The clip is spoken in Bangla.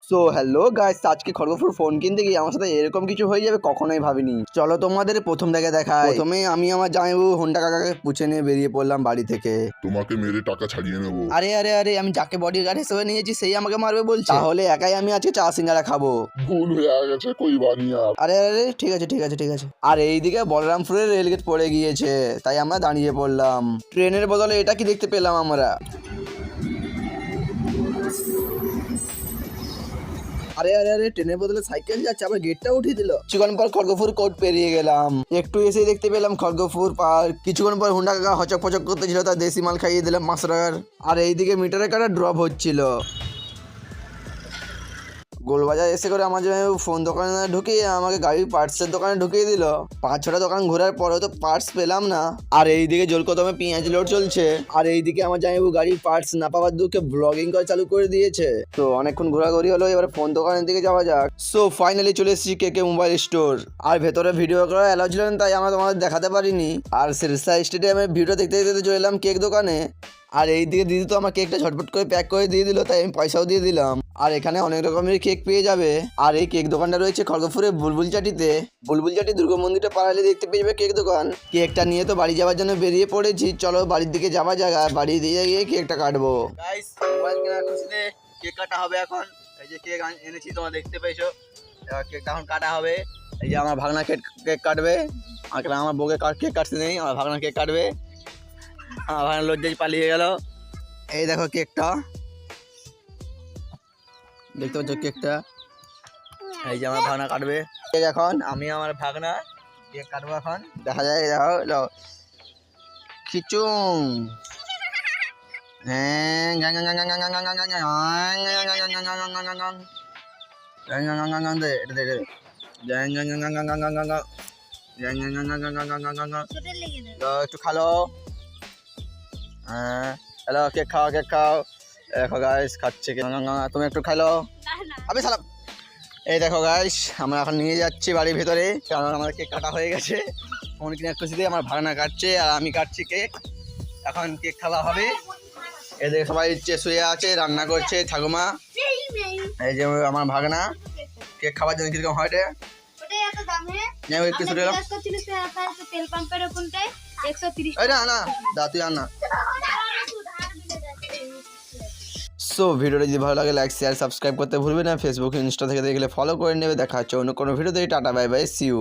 সো হ্যালো গাইস, আজকে খড়গপুর ফোন কিনতে গিয়ে আমার সাথে এরকম কিছু হয়ে যাবে কখনোই ভাবিনি। চলো তোমাদের প্রথম থেকে দেখাই। প্রথমে আমি আমার জামাইবাবু হোন্ডা কাকাকে পুছে নিয়ে বেরিয়ে পড়লাম বাড়ি থেকে। তোমাকে মেরে টাকা ছাড়িয়ে নেবো। আরে আরে আরে, আমি যাকে বডিগার্ড হিসেবে নিয়েছি সেই আমাকে মারবে বলছে? তাহলে একাই আমি আজকে চা সিঙ্গারা খাবো। ভুল হয়ে গেছে, কই বানি আর। আরে আরে, ঠিক আছে ঠিক আছে ঠিক আছে। আর এইদিকে বলরামপুরের রেলগেট পড়ে গিয়েছে, তাই আমরা দাঁড়িয়ে পড়লাম। ট্রেনের বদলে এটা কি দেখতে পেলাম আমরা? আরে আরে আরে, ট্রেনের বদলে সাইকেল যাচ্ছে, আবার গেটটা উঠিয়ে দিল। কিছুক্ষণ পর খড়গপুর কোর্ট পেরিয়ে গেলাম, একটু এসে দেখতে পেলাম খড়গপুর পার্ক। কিছুক্ষণ পর হুন্ডা কাকা হচক পচক করতেছিল, তার দেশি মাল খাইয়ে দিলাম 500 টাকার। আর এইদিকে মিটারের কাটা ড্রপ হচ্ছিল। গোলবাজার এসে করে আমার জন্য ফোন দোকানে ঢুকিয়ে আমাকে গাড়ির পার্টসের দোকানে ঢুকিয়ে দিল। 5-6টা দোকান ঘোরার পরেও তো পার্টস পেলাম না। আর এইদিকে জলকদমে পেঁয়াজ লোড চলছে। আর এইদিকে আমার জামাইবাবু গাড়ির পার্টস না পাওয়ার দুঃখে ব্লগিং করা চালু করে দিয়েছে। তো অনেকক্ষণ ঘোরাঘুরি হলো, এবার ফোন দোকানের দিকে যাওয়া যাক। সো ফাইনালি চলে এসেছি কেকে মোবাইল স্টোর। আর ভেতরে ভিডিও করা অ্যালাউ ছিল না, তাই আমরা তোমাদের দেখাতে পারিনি। আর সিরসা স্টেডিয়ামে ভিডিও দেখতে দেখতে চলে এলাম কেক দোকানে। আর এইদিকে দিদি তো আমার কেকটা ঝটপট করে প্যাক করে দিয়ে দিল, তাই আমি পয়সাও দিয়ে দিলাম। আর এখানে অনেক রকমের কেক পেয়ে যাবে। আর এই কেক দোকানটা রয়েছে খড়গপুরে বুলবুলচাটিতে। বুলবুলচাটি দুর্গা মন্দিরটা পাড়ালে দেখতে পেয়ে যাবে কেক দোকান। কেকটা নিয়ে তো বাড়ি যাওয়ার জন্য বেরিয়ে পড়েছি, চলো বাড়ির দিকে যাওয়া যাক। আর বাড়ি দিয়ে গিয়ে কেকটা কাটবো। গাইস, মোবাইল কেনার খুশিতে কেক কাটা হবে এখন। এই যে কেক এনেছি, তোমরা দেখতে পেয়েছো। এবার কেকটা এখন কাটা হবে। এই যে আমার ভাগনা কেক কাটবে। আর আমার বউকে কেক কাটতে নেই, আমার ভাগনা কেক কাটবে। আমার ভাগনা লজ্জায় পালিয়ে গেল। এই দেখো কেকটা, দেখতে পাচ্ছ কেকটা। এই যে আমার ভাগনা কাটবে কেক এখন। আমি আমার ভাগনা কেক কাটবো এখন। দেখা যায়, দেখো খিচুং। একটু খালো। হ্যালো, কেক খাও কেক খাও। দেখো গাইস খাচ্ছে, তুমি একটু খাইলো। আমি সালাম। এই দেখো গাইস, আমরা এখন নিয়ে যাচ্ছি বাড়ির ভেতরে, কারণ আমার কেক কাটা হয়ে গেছে। ফোন কিনে খুশিতে আমার ভাগনা কাটছে আর আমি কাটছি কেক। এখন কেক খাওয়া হবে। এদের সবাই শুয়ে আছে, রান্না করছে ঠাকুমা। এই যে আমার ভাগনা কেক খাওয়ার জন্য কিরকম হয় না দা তুই আন না। সো ভিডিওটা যদি ভালো লাগে লাইক শেয়ার সাবস্ক্রাইব করতে ভুলবে না। ফেসবুক ইনস্টা থেকে দেখলে ফলো করে নেবে। দেখা হচ্ছে অন্য কোনো ভিডিওতে। Tata bye bye, see you.